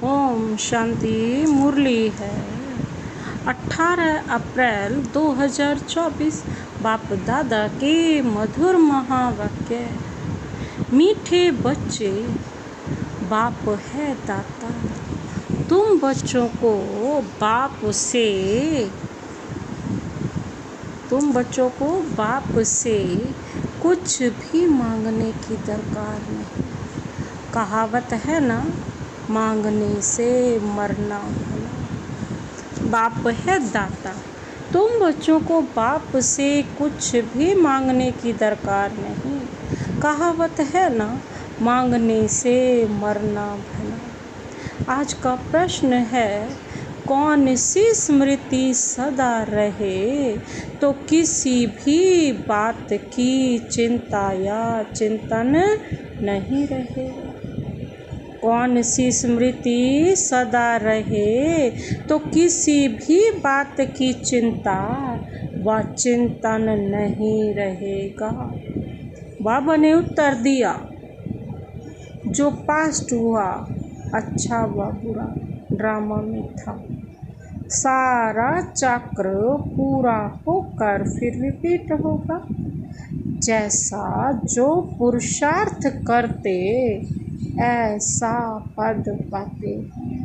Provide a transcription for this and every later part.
ओम शांति। मुरली है 18 अप्रैल 2024। बाप दादा के मधुर महावाक्य। मीठे बच्चे, बाप है दाता। तुम बच्चों को बाप से कुछ भी मांगने की दरकार नहीं। कहावत है ना, मांगने से मरना भला। बाप है दाता। तुम बच्चों को बाप से कुछ भी मांगने की दरकार नहीं। कहावत है ना, मांगने से मरना भला। आज का प्रश्न है, कौन सी स्मृति सदा रहे तो किसी भी बात की चिंता या चिंतन नहीं रहेगा। कौन सी स्मृति सदा रहे तो किसी भी बात की चिंता व चिंतन नहीं रहेगा। बाबा ने उत्तर दिया, जो पास्ट हुआ अच्छा व बुरा ड्रामा में था, सारा चक्र पूरा होकर फिर रिपीट होगा। जैसा जो पुरुषार्थ करते ऐसा पद पाते हैं।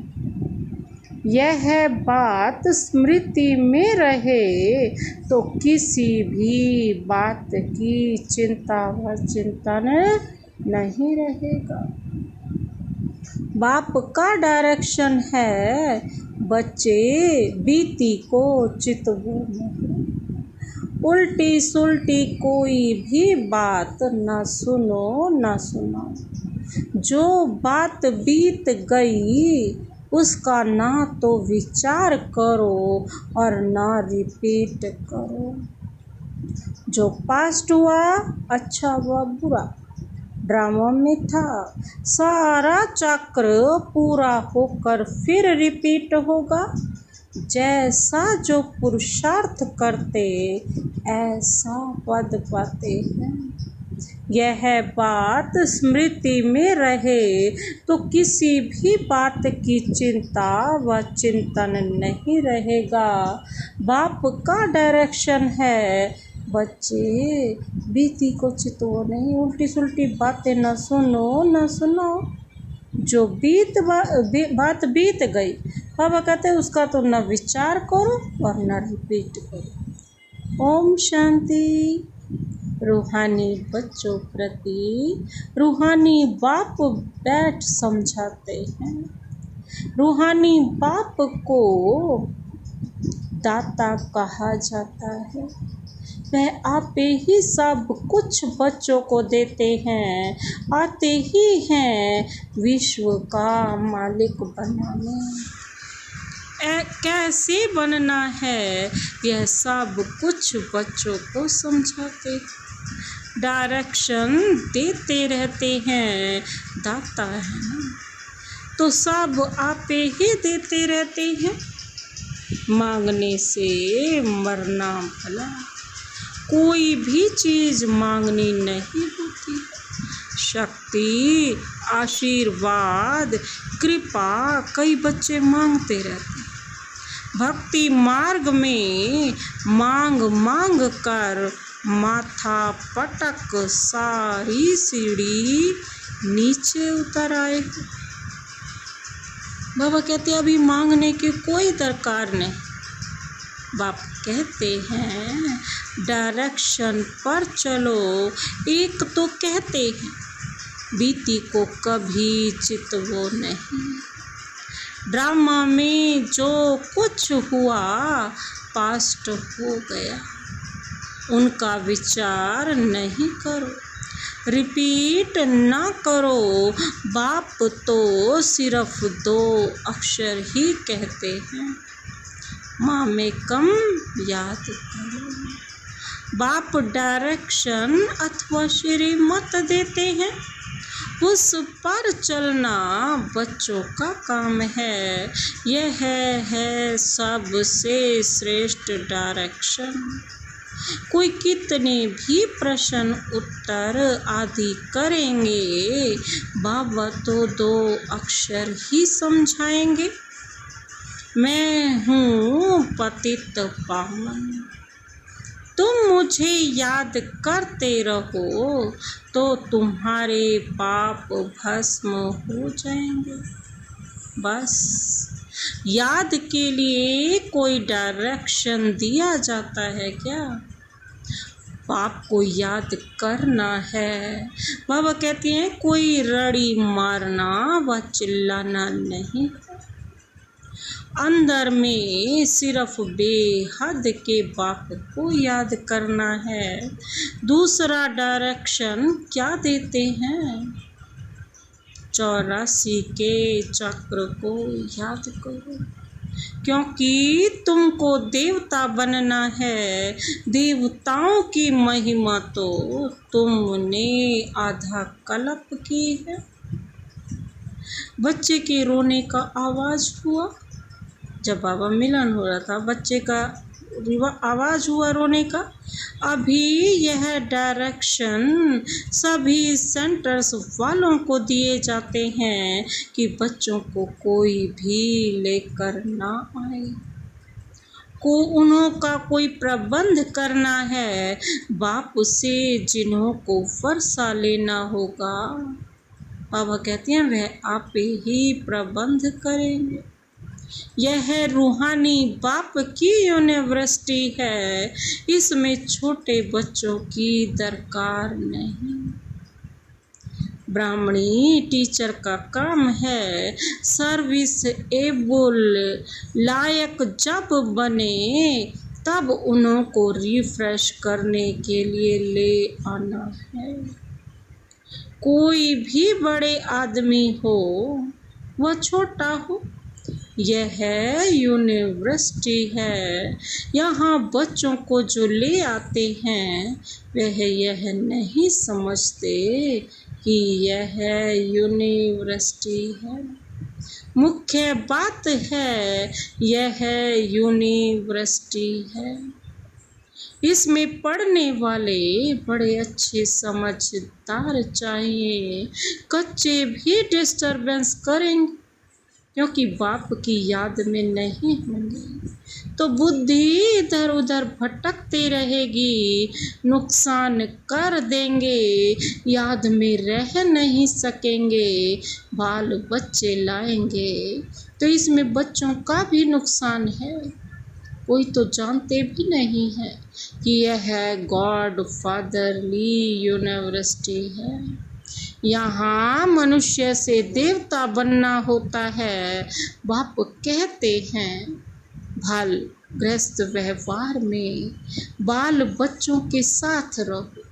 यह बात स्मृति में रहे तो किसी भी बात की चिंता व चिंतन नहीं रहेगा। बाप का डायरेक्शन है, बच्चे बीती को चितवो नहीं। उल्टी सुल्टी कोई भी बात न सुनो न सुनाओ। जो बात बीत गई उसका ना तो विचार करो और ना रिपीट करो। जो पास्ट हुआ अच्छा व बुरा ड्रामा में था, सारा चक्र पूरा होकर फिर रिपीट होगा। जैसा जो पुरुषार्थ करते ऐसा पद पाते हैं। यह बात स्मृति में रहे तो किसी भी बात की चिंता व चिंतन नहीं रहेगा। बाप का डायरेक्शन है, बच्चे बीती को चितवो नहीं। उल्टी सुल्टी बातें न सुनो। जो बात बीत गई, बाबा कहते हैं उसका तो न विचार करो और न रिपीट करो। ओम शांति। रूहानी बच्चों प्रति रूहानी बाप बैठ समझाते हैं। रूहानी बाप को दाता कहा जाता है। वह आपे ही सब कुछ बच्चों को देते हैं, आते ही हैं विश्व का मालिक बनाने। कैसे बनना है यह सब कुछ बच्चों को समझाते, डायरेक्शन देते रहते हैं। दाता है ना, तो सब आपे ही देते रहते हैं। मांगने से मरना भला। कोई भी चीज़ मांगनी नहीं होती। शक्ति, आशीर्वाद, कृपा कई बच्चे मांगते रहते हैं। भक्ति मार्ग में मांग कर माथा पटक सारी सीढ़ी नीचे उतर आए। बाबा कहते हैं अभी मांगने की कोई दरकार नहीं। बाप कहते हैं डायरेक्शन पर चलो। एक तो कहते हैं बीती को कभी चितवो नहीं। ड्रामा में जो कुछ हुआ पास्ट हो गया, उनका विचार नहीं करो, रिपीट ना करो। बाप तो सिर्फ 2 अक्षर ही कहते हैं, माँ में कम याद करो। बाप डायरेक्शन अथवा श्रीमत देते हैं, उस पर चलना बच्चों का काम है। यह है सबसे श्रेष्ठ डायरेक्शन। कोई कितने भी प्रश्न उत्तर आदि करेंगे, बाबा तो 2 अक्षर ही समझाएंगे, मैं हूँ पतित पावन। तुम मुझे याद करते रहो तो तुम्हारे पाप भस्म हो जाएंगे। बस याद के लिए कोई डायरेक्शन दिया जाता है क्या? पाप को याद करना है। बाबा कहते हैं कोई रड़ी मारना व चिल्लाना नहीं, अंदर में सिर्फ बेहद के बाप को याद करना है। दूसरा डायरेक्शन क्या देते हैं? 84 के चक्र को याद करो, क्योंकि तुमको देवता बनना है। देवताओं की महिमा तो तुमने आधा कल्प की है। बच्चे के रोने का आवाज़ हुआ, जब बाबा मिलन हो रहा था, बच्चे का आवाज़ हुआ रोने का। अभी यह डायरेक्शन सभी सेंटर्स वालों को दिए जाते हैं कि बच्चों को कोई भी लेकर ना आए, को उन्हों का कोई प्रबंध करना है। बाप से जिन्हों को वर्षा लेना होगा, बाबा कहते हैं वह आप ही प्रबंध करेंगे। यह रूहानी बाप की यूनिवर्सिटी है, इसमें छोटे बच्चों की दरकार नहीं। ब्राह्मणी टीचर का काम है सर्विस एबल लायक जब बने तब उन्हों को रिफ्रेश करने के लिए ले आना है। कोई भी बड़े आदमी हो वह छोटा हो, यह यूनिवर्सिटी है। यहाँ बच्चों को जो ले आते हैं वह यह नहीं समझते कि यह यूनिवर्सिटी है। मुख्य बात है यह यूनिवर्सिटी है। इसमें पढ़ने वाले बड़े अच्छे समझदार चाहिए। कच्चे भी डिस्टर्बेंस करेंगे क्योंकि बाप की याद में नहीं होंगे, तो बुद्धि इधर उधर भटकती रहेगी, नुकसान कर देंगे, याद में रह नहीं सकेंगे, बाल बच्चे लाएंगे। तो इसमें बच्चों का भी नुकसान है। कोई तो जानते भी नहीं है कि यह गॉड फादरली यूनिवर्सिटी है। यहाँ मनुष्य से देवता बनना होता है। बाप कहते हैं बाल गृहस्थ व्यवहार में बाल बच्चों के साथ रहो।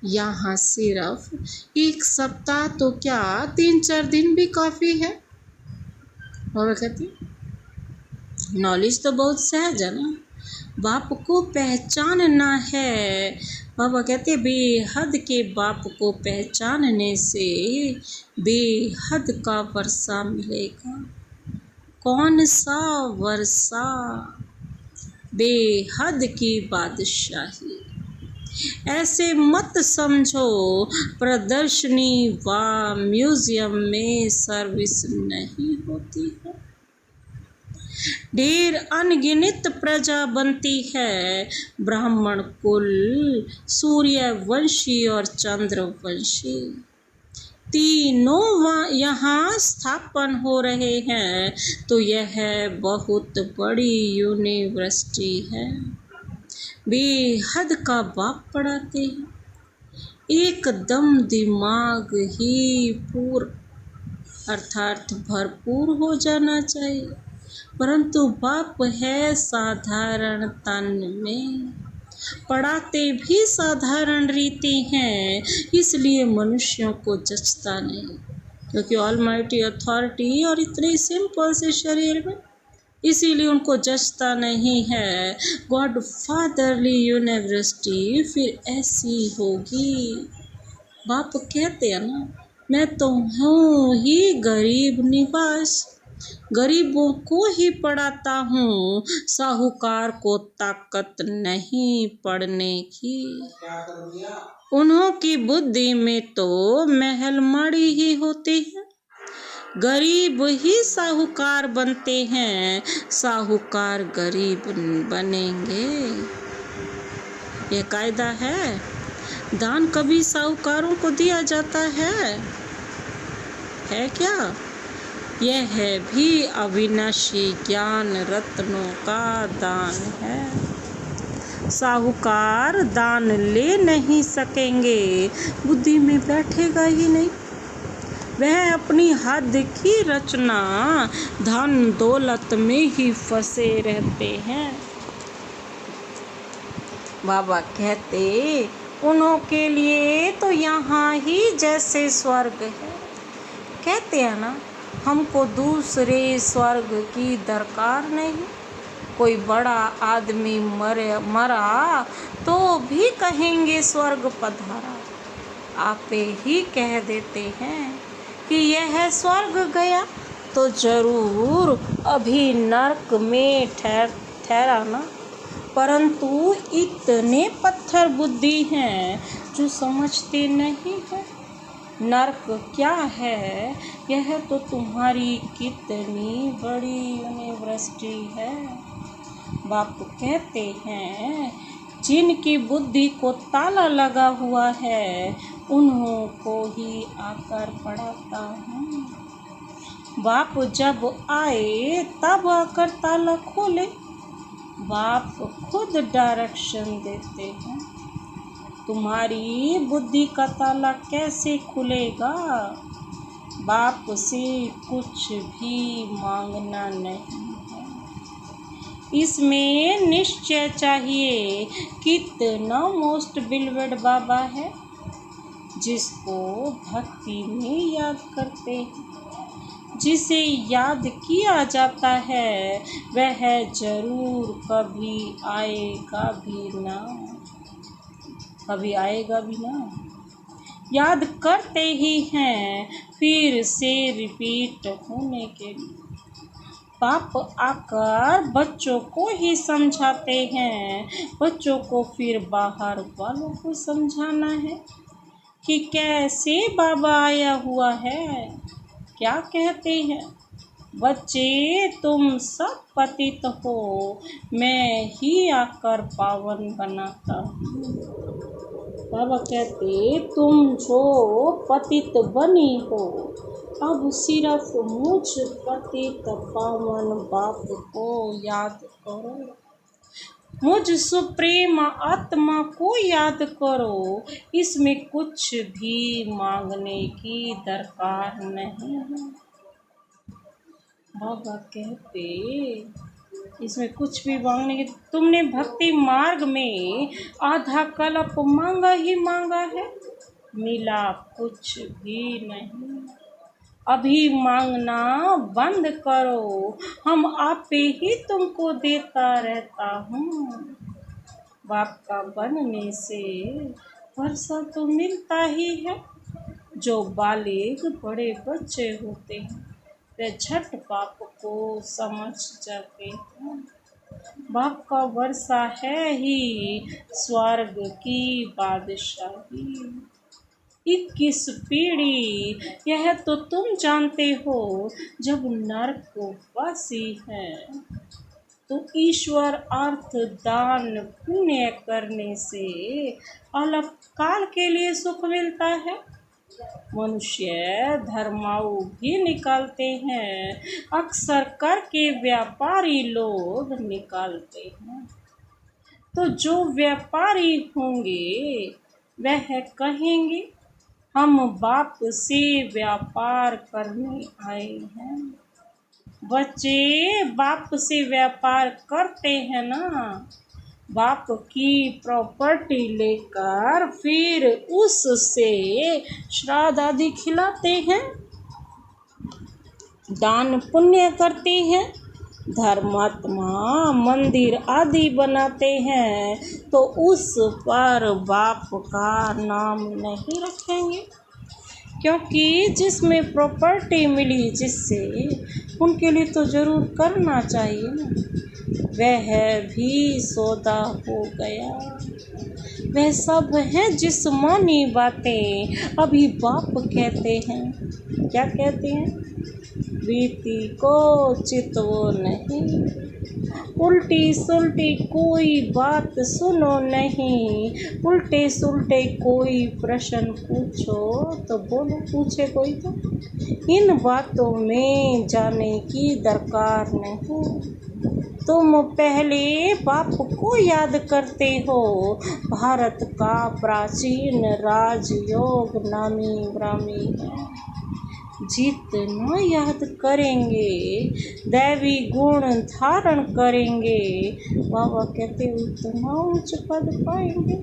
यहाँ सिर्फ 1 सप्ताह तो क्या 3-4 दिन भी काफ़ी है। और कहती नॉलेज तो बहुत सहज है ना, बाप को पहचानना है। बाबा कहते बेहद के बाप को पहचानने से बेहद का वर्षा मिलेगा। कौन सा वर्षा? बेहद की बादशाही। ऐसे मत समझो प्रदर्शनी व म्यूजियम में सर्विस नहीं होती है। ढेर अनगिनत प्रजा बनती है। ब्राह्मण कुल, सूर्यवंशी और चंद्रवंशी तीनों यहाँ स्थापन हो रहे हैं। तो यह बहुत बड़ी यूनिवर्सिटी है। बेहद का बाप पढ़ाते हैं। एकदम दिमाग ही अर्थात भरपूर हो जाना चाहिए, परंतु बाप है साधारण तन में। पढ़ाते भी साधारण रीति हैं, इसलिए मनुष्यों को जचता नहीं, क्योंकि ऑलमाइटी अथॉरिटी और इतने सिंपल से शरीर में, इसीलिए उनको जचता नहीं है। गॉड फादरली यूनिवर्सिटी फिर ऐसी होगी। बाप कहते हैं ना, मैं तो हूँ ही गरीब निवास, गरीबों को ही पढ़ाता हूँ, साहूकार को ताकत नहीं पढ़ने की। उन्हों की बुद्धि में तो महल माड़ी ही होती है। गरीब ही साहूकार बनते हैं, साहूकार गरीब बनेंगे। ये कायदा है। दान कभी साहूकारों को दिया जाता है क्या? यह है भी अविनाशी ज्ञान रत्नों का दान है। साहूकार दान ले नहीं सकेंगे, बुद्धि में बैठेगा ही नहीं। वह अपनी हद की रचना धन दौलत में ही फंसे रहते हैं। बाबा कहते उन्हों के लिए तो यहाँ ही जैसे स्वर्ग है। कहते हैं ना, हमको दूसरे स्वर्ग की दरकार नहीं। कोई बड़ा आदमी मरा तो भी कहेंगे स्वर्ग पधारा। आपे ही कह देते हैं कि यह स्वर्ग गया तो जरूर अभी नरक में ठहरा ना। परंतु इतने पत्थर बुद्धि हैं जो समझते नहीं है नरक क्या है। यह तो तुम्हारी कितनी बड़ी यूनिवर्सिटी है। बाप कहते हैं जिनकी बुद्धि को ताला लगा हुआ है, उन्हों को ही आकर पढ़ाता हूँ। बाप जब आए तब आकर ताला खोले। बाप खुद डायरेक्शन देते हैं। तुम्हारी बुद्धि का ताला कैसे खुलेगा? बाप से कुछ भी मांगना नहीं है। इसमें निश्चय चाहिए कितना मोस्ट बिलवेड बाबा है, जिसको भक्ति में याद करते हैं। जिसे याद किया जाता है वह जरूर कभी आएगा भी ना। कभी आएगा भी ना। याद करते ही हैं फिर से रिपीट होने के लिए। बाप आकर बच्चों को ही समझाते हैं, बच्चों को फिर बाहर वालों को समझाना है कि कैसे बाबा आया हुआ है। क्या कहते हैं? बच्चे तुम सब पतित हो, मैं ही आकर पावन बनाता हूँ। बाबा कहते तुम जो पतित बनी हो, अब सिर्फ मुझ पतित पावन बाप को याद करो। मुझ सुप्रीम आत्मा को याद करो। इसमें कुछ भी मांगने की दरकार नहीं है। बाबा कहते इसमें कुछ भी मांगने की। तुमने भक्ति मार्ग में आधा कल्प मांगा ही मांगा है, मिला कुछ भी नहीं। अभी मांगना बंद करो, हम आपे ही तुमको देता रहता हूँ। बाप का बनने से वर्षा तो मिलता ही है। जो बालिग बड़े बच्चे होते हैं वे झट बाप को समझ जाते हैं। बाप का वर्षा है ही स्वर्ग की बादशाही। 21 पीढ़ी यह तो तुम जानते हो। जब नरकवासी है तो ईश्वर अर्थ दान पुण्य करने से अलग काल के लिए सुख मिलता है। मनुष्य धर्माऊ भी निकालते हैं, अक्सर करके व्यापारी लोग निकालते हैं। तो जो व्यापारी होंगे वह कहेंगे हम बाप से व्यापार करने आए हैं। बच्चे बाप से व्यापार करते हैं ना, बाप की प्रॉपर्टी लेकर फिर उससे श्राद्ध आदि खिलाते हैं, दान पुण्य करते हैं, धर्मात्मा मंदिर आदि बनाते हैं, तो उस पर बाप का नाम नहीं रखेंगे। क्योंकि जिसमें प्रॉपर्टी मिली जिससे उनके लिए तो ज़रूर करना चाहिए ना। वह भी सौदा हो गया। वह सब है जिस्मानी बातें अभी बाप कहते हैं। क्या कहते हैं? बीती को चितवो नहीं, उल्टी सुलटी कोई बात सुनो नहीं, उल्टे सुलटे कोई प्रश्न पूछो तो बोलो, पूछे कोई तो। इन बातों में जाने की दरकार नहीं। तुम पहले बाप को याद करते हो। भारत का प्राचीन राजयोग नामी ब्राह्मी है। जितना याद करेंगे दैवी गुण धारण करेंगे, बाबा कहते उतना उच्च पद पाएंगे।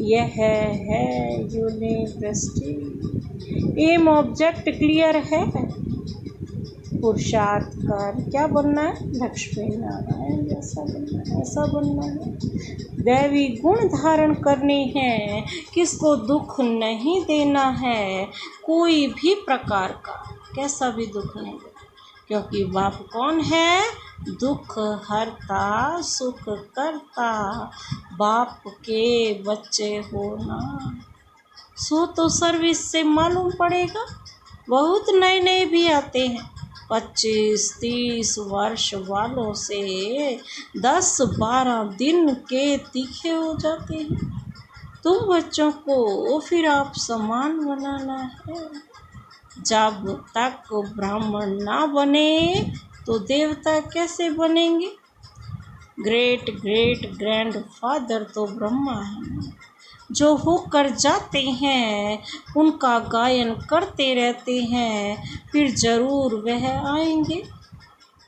यह है यूनिवर्सिटी। एम ऑब्जेक्ट क्लियर है। पुरुषार्थ कर क्या बनना है? लक्ष्मी नारायण जैसा बनना है, ऐसा बनना है। दैवी गुण धारण करने हैं। किसको दुख नहीं देना है, कोई भी प्रकार का, कैसा भी दुख नहीं देना। क्योंकि बाप कौन है? दुख हरता सुख करता। बाप के बच्चे होना सो तो सर्विस से मालूम पड़ेगा। बहुत नए नए भी आते हैं, 25-30 वर्ष वालों से 10-12 दिन के तीखे हो जाते हैं। तुम बच्चों को फिर आप समान बनाना है। जब तक ब्राह्मण ना बने तो देवता कैसे बनेंगे? ग्रेट ग्रेट ग्रैंडफादर तो ब्रह्मा है। जो होकर जाते हैं उनका गायन करते रहते हैं, फिर ज़रूर वह आएंगे।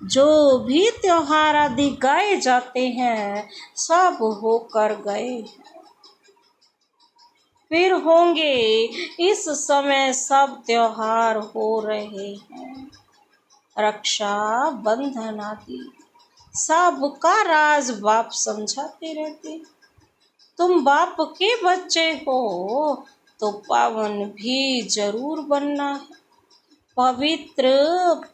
जो भी त्योहार आदि गाए जाते हैं सब होकर गए, फिर होंगे। इस समय सब त्योहार हो रहे हैं। रक्षा बंधन आदि सबका राज बाप समझाते रहते। तुम बाप के बच्चे हो तो पावन भी जरूर बनना है। पवित्र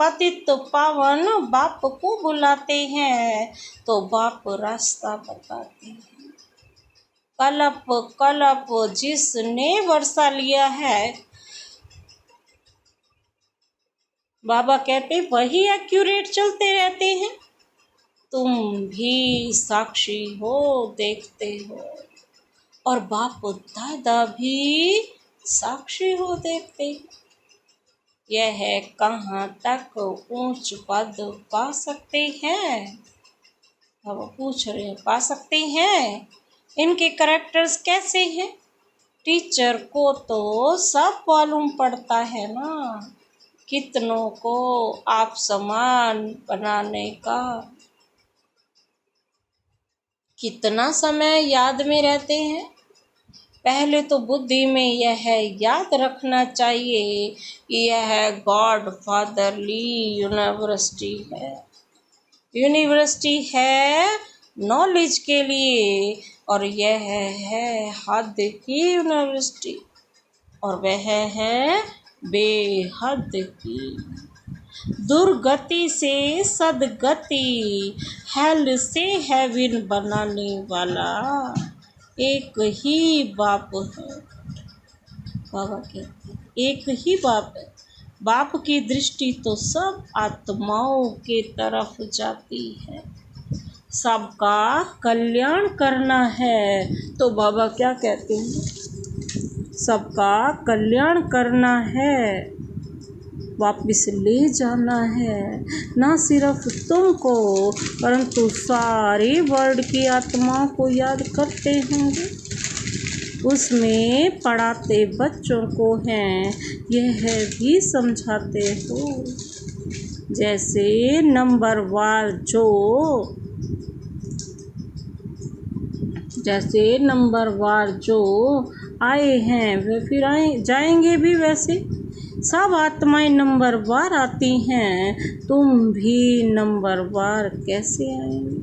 पतित पावन बाप को बुलाते हैं तो बाप रास्ता बताते हैं। कलप कलप जिसने वर्षा लिया है, बाबा कहते वही एक्यूरेट चलते रहते हैं। तुम भी साक्षी हो, देखते हो, और बाप दादा भी साक्षी हो, देखते। यह है कहाँ तक ऊंच पद पा सकते हैं? अब पूछ रहे हैं, पा सकते हैं? इनके कैरेक्टर्स कैसे हैं? टीचर को तो सब मालूम पड़ता है ना, कितनों को आप समान बनाने का। कितना समय याद में रहते हैं? पहले तो बुद्धि में यह याद रखना चाहिए कि यह गॉड फादरली यूनिवर्सिटी है। यूनिवर्सिटी है नॉलेज के लिए, और यह है हद की यूनिवर्सिटी, और वह है बेहद की। दुर्गति से सदगति, हेल से हेवन बनाने वाला एक ही बाप है। बाबा कहते हैं एक ही बाप है। बाप की दृष्टि तो सब आत्माओं के तरफ जाती है। सबका कल्याण करना है तो बाबा क्या कहते हैं? सबका कल्याण करना है, वापिस ले जाना है। ना सिर्फ तुमको परंतु सारे वर्ल्ड की आत्माओं को याद करते होंगे। उसमें पढ़ाते बच्चों को हैं, यह भी समझाते हो। जैसे नंबरवार जो आए हैं वे फिर जाएंगे भी। वैसे सब आत्माएं नंबरवार आती हैं, तुम भी नंबरवार कैसे आएंगे?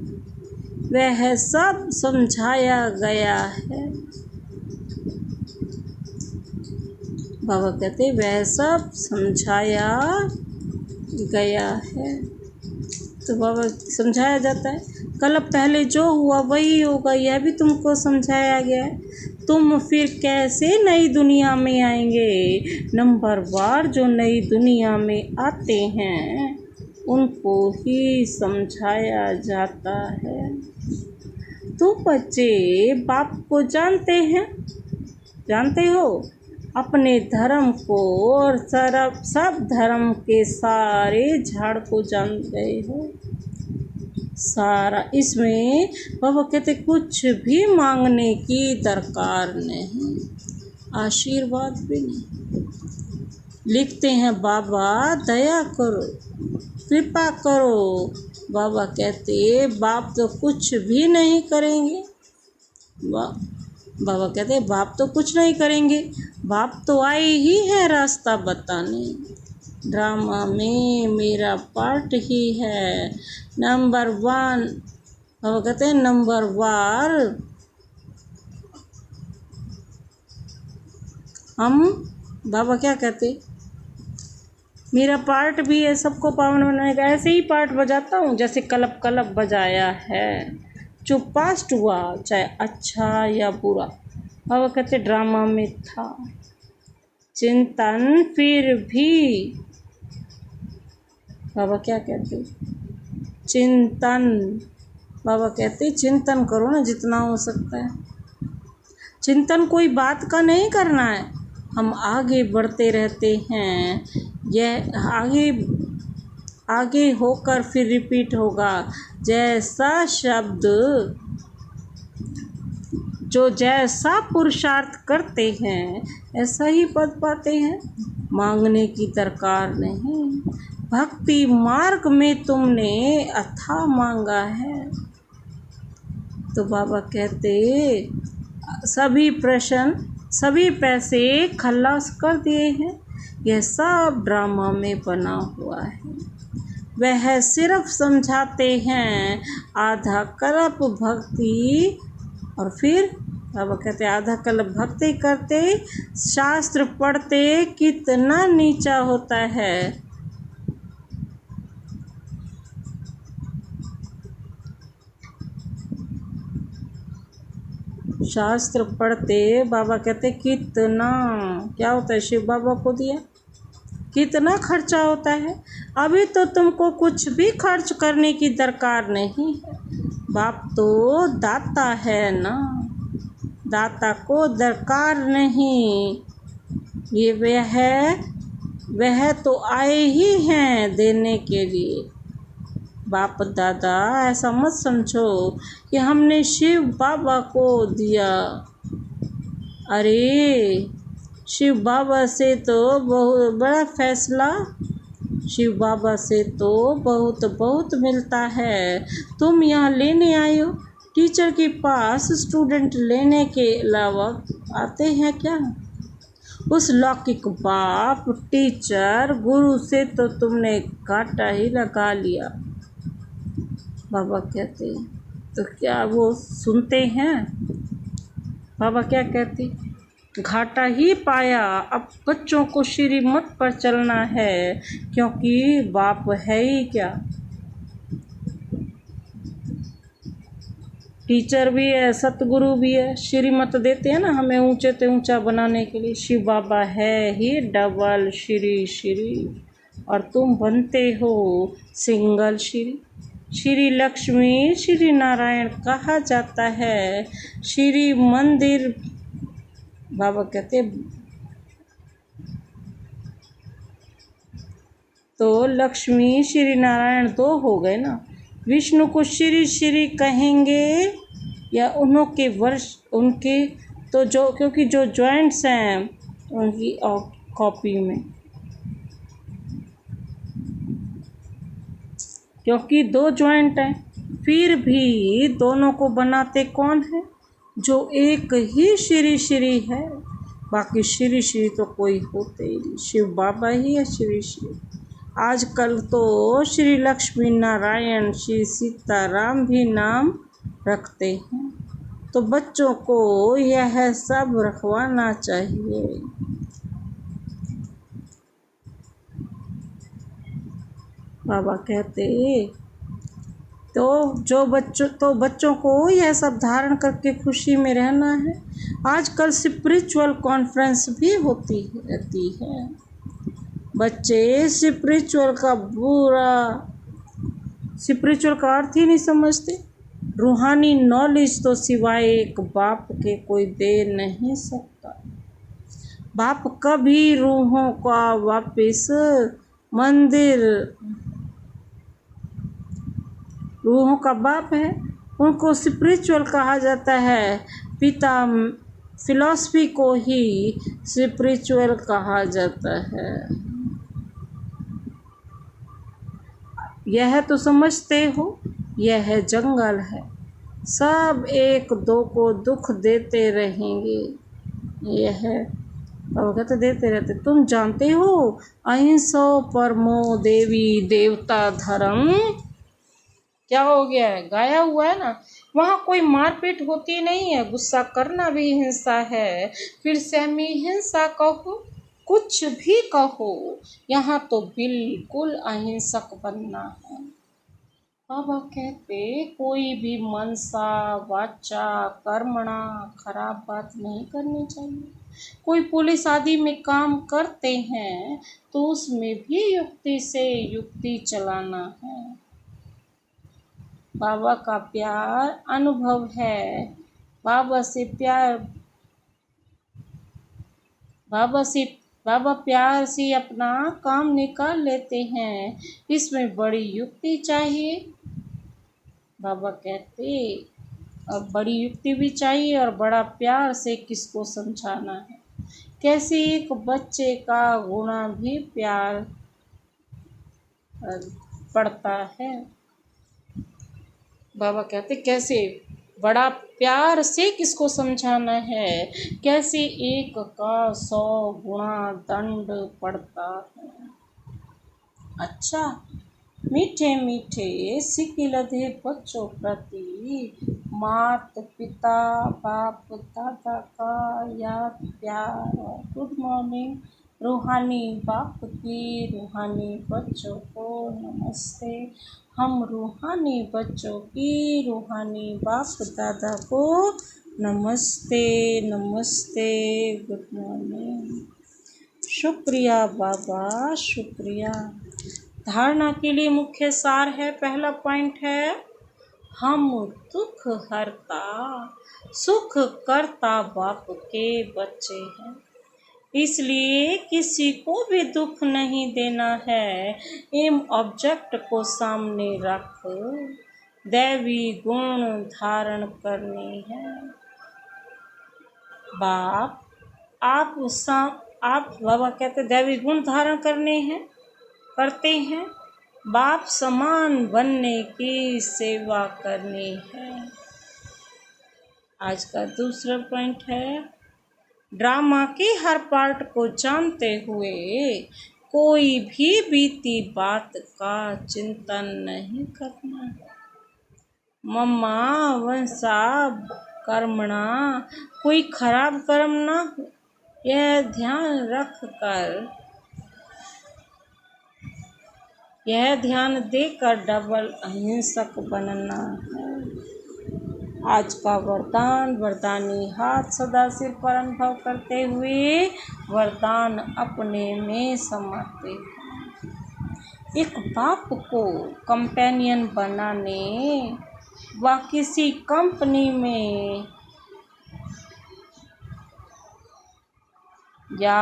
वह सब समझाया गया है। बाबा कहते वह सब समझाया गया है। तो बाबा समझाया जाता है, कल पहले जो हुआ वही होगा, यह भी तुमको समझाया गया है। तुम फिर कैसे नई दुनिया में आएंगे? नंबर वार जो नई दुनिया में आते हैं उनको ही समझाया जाता है। तो बच्चे बाप को जानते हैं, जानते हो, अपने धर्म को और सब धर्म के सारे झाड़ को जान गए हो सारा। इसमें बाबा कहते कुछ भी मांगने की दरकार नहीं, आशीर्वाद भी नहीं। लिखते हैं बाबा दया करो, कृपा करो। बाबा कहते बाप तो कुछ भी नहीं करेंगे। बाबा कहते बाप तो कुछ नहीं करेंगे, बाप तो आए ही है रास्ता बताने। ड्रामा में मेरा पार्ट ही है नंबर 1। बाबा कहते हैं नंबर वार हम, बाबा क्या कहते, मेरा पार्ट भी है सबको पावन बनाने का। ऐसे ही पार्ट बजाता हूँ जैसे कलब कलब बजाया है, जो पास्ट हुआ चाहे अच्छा या बुरा। बाबा कहते ड्रामा में था चिंतन, फिर भी बाबा क्या कहते चिंतन। बाबा कहते चिंतन करो ना जितना हो सकता है। चिंतन कोई बात का नहीं करना है, हम आगे बढ़ते रहते हैं। यह आगे होकर फिर रिपीट होगा। जैसा शब्द जो जैसा पुरुषार्थ करते हैं ऐसा ही पद पाते हैं, मांगने की दरकार नहीं। भक्ति मार्ग में तुमने अथाह मांगा है। तो बाबा कहते सभी प्रश्न सभी पैसे खल्लास कर दिए हैं, यह सब ड्रामा में बना हुआ है। वह सिर्फ समझाते हैं आधा कल्प भक्ति, और फिर बाबा कहते आधा कल्प भक्ति करते शास्त्र पढ़ते कितना नीचा होता है। शास्त्र पढ़ते बाबा कहते कितना क्या होता है, शिव बाबा को दिया कितना खर्चा होता है। अभी तो तुमको कुछ भी खर्च करने की दरकार नहीं है, बाप तो दाता है ना, दाता को दरकार नहीं। ये वह तो आए ही हैं देने के लिए। बाप दादा ऐसा मत समझो कि हमने शिव बाबा को दिया। अरे शिव बाबा से तो बहुत बड़ा फैसला, शिव बाबा से तो बहुत बहुत मिलता है। तुम यहाँ लेने आए हो, टीचर के पास स्टूडेंट लेने के अलावा आते हैं क्या? उस लौकिक बाप टीचर गुरु से तो तुमने घाटा ही लगा लिया। बाबा कहते तो क्या वो सुनते हैं? बाबा क्या कहते घाटा ही पाया। अब बच्चों को श्रीमत पर चलना है, क्योंकि बाप है ही क्या, टीचर भी है सतगुरु भी है। श्रीमत देते हैं ना हमें ऊंचे से ऊंचा बनाने के लिए। शिव बाबा है ही डबल श्री, और तुम बनते हो सिंगल श्री। श्री लक्ष्मी श्री नारायण कहा जाता है। श्री मंदिर बाबा कहते तो लक्ष्मी श्री नारायण दो हो गए ना। विष्णु को श्री श्री कहेंगे या उनके वर्ष उनके तो जो, क्योंकि जो जॉइंट्स हैं उनकी कॉपी में, क्योंकि 2 जॉइंट हैं, फिर भी दोनों को बनाते कौन है? जो एक ही श्री है, बाकी श्री तो कोई होते ही नहीं, शिव बाबा ही है श्री। आजकल तो श्री लक्ष्मी नारायण श्री सीताराम भी नाम रखते हैं, तो बच्चों को यह सब रखवाना चाहिए। बाबा कहते तो बच्चों को यह सब धारण करके खुशी में रहना है। आजकल स्पिरिचुअल कॉन्फ्रेंस भी होती रहती है। बच्चे स्पिरिचुअल का अर्थ ही नहीं समझते। रूहानी नॉलेज तो सिवाय एक बाप के कोई दे नहीं सकता। बाप कभी रूहों का वापिस मंदिर, रूहों का बाप है, उनको स्पिरिचुअल कहा जाता है। पिता फिलॉसफी को ही स्पिरिचुअल कहा जाता है। यह तो समझते हो, यह जंगल है, सब एक दो को दुख देते रहेंगे। यह कहते देते रहते। तुम जानते हो अहिंसा परमो देवी देवता धर्म क्या हो गया है, गाया हुआ है ना। वहाँ कोई मारपीट होती नहीं है, गुस्सा करना भी हिंसा है, फिर सेमी हिंसा कहो, कुछ भी कहो, यहाँ तो बिल्कुल अहिंसक बनना है। बाबा कहते कोई भी मनसा वाचा कर्मणा खराब बात नहीं करनी चाहिए। कोई पुलिस आदि में काम करते हैं तो उसमें भी युक्ति से युक्ति चलाना है। बाबा का प्यार अनुभव है। बाबा प्यार से अपना काम निकाल लेते हैं, इसमें बड़ी युक्ति चाहिए। बाबा कहते अब बड़ी युक्ति भी चाहिए और बड़ा प्यार से किसको समझाना है। कैसे एक बच्चे का गुणा भी प्यार पड़ता है। बाबा कहते कैसे बड़ा प्यार से किसको समझाना है, कैसे एक का 100 गुणा दंड पड़ता है। अच्छा, मीठे मीठे सिकिलधे बच्चों प्रति मात पिता बाप दादा का याद प्यार। गुड मॉर्निंग रूहानी बाप की रूहानी बच्चों को नमस्ते। हम रूहानी बच्चों की रूहानी बाप दादा को नमस्ते नमस्ते, गुड मॉर्निंग। शुक्रिया बाबा, शुक्रिया। धारणा के लिए मुख्य सार है, पहला पॉइंट है हम दुख हरता सुख करता बाप के बच्चे हैं, इसलिए किसी को भी दुख नहीं देना है। एम ऑब्जेक्ट को सामने रख दैवी गुण धारण करनी है। आप बाबा कहते दैवी गुण धारण करते हैं। बाप समान बनने की सेवा करनी है। आज का दूसरा पॉइंट है ड्रामा के हर पार्ट को जानते हुए कोई भी बीती बात का चिंतन नहीं करना। मम्मा वंशा कर्मणा, कोई खराब कर्म ना हो, यह ध्यान देकर डबल अहिंसक बनना है। आज का वरदानी हाथ सदा सिर पर अनुभव करते हुए वरदान अपने में समाते हैं। एक बाप को कंपेनियन बनाने व किसी कंपनी में या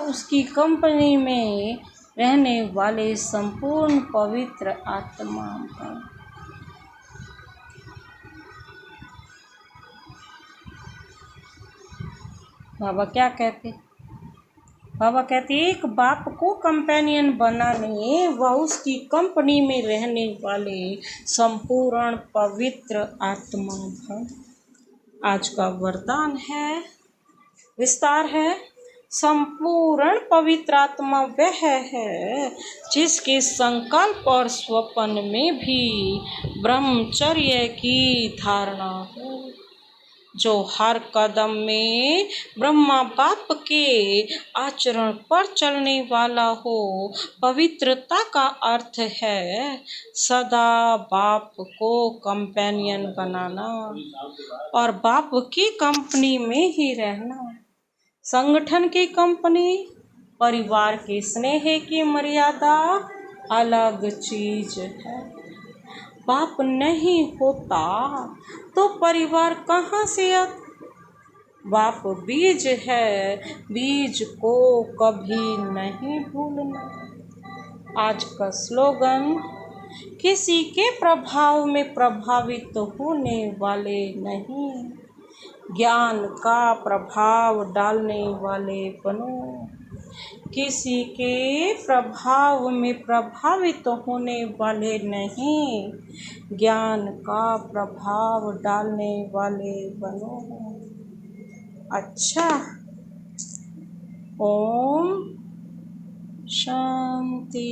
उसकी कंपनी में रहने वाले संपूर्ण पवित्र आत्मा हैं। बाबा क्या कहते? बाबा कहते एक बाप को कंपेनियन बनाने व उसकी कंपनी में रहने वाले संपूर्ण पवित्र आत्मा है। आज का वरदान है, विस्तार है। संपूर्ण पवित्र आत्मा वह है जिसके संकल्प और स्वप्न में भी ब्रह्मचर्य की धारणा हो। जो हर कदम में ब्रह्मा बाप के आचरण पर चलने वाला हो। पवित्रता का अर्थ है सदा बाप को कंपेनियन बनाना और बाप की कंपनी में ही रहना। संगठन की कंपनी, परिवार के स्नेह की मर्यादा अलग चीज है। बाप नहीं होता तो परिवार कहाँ से आता? बाप बीज है, बीज को कभी नहीं भूलना। आज का स्लोगन, किसी के प्रभाव में प्रभावित होने वाले नहीं, ज्ञान का प्रभाव डालने वाले बनो। किसी के प्रभाव में प्रभावित होने वाले नहीं, ज्ञान का प्रभाव डालने वाले बनो। अच्छा, ओम शांति।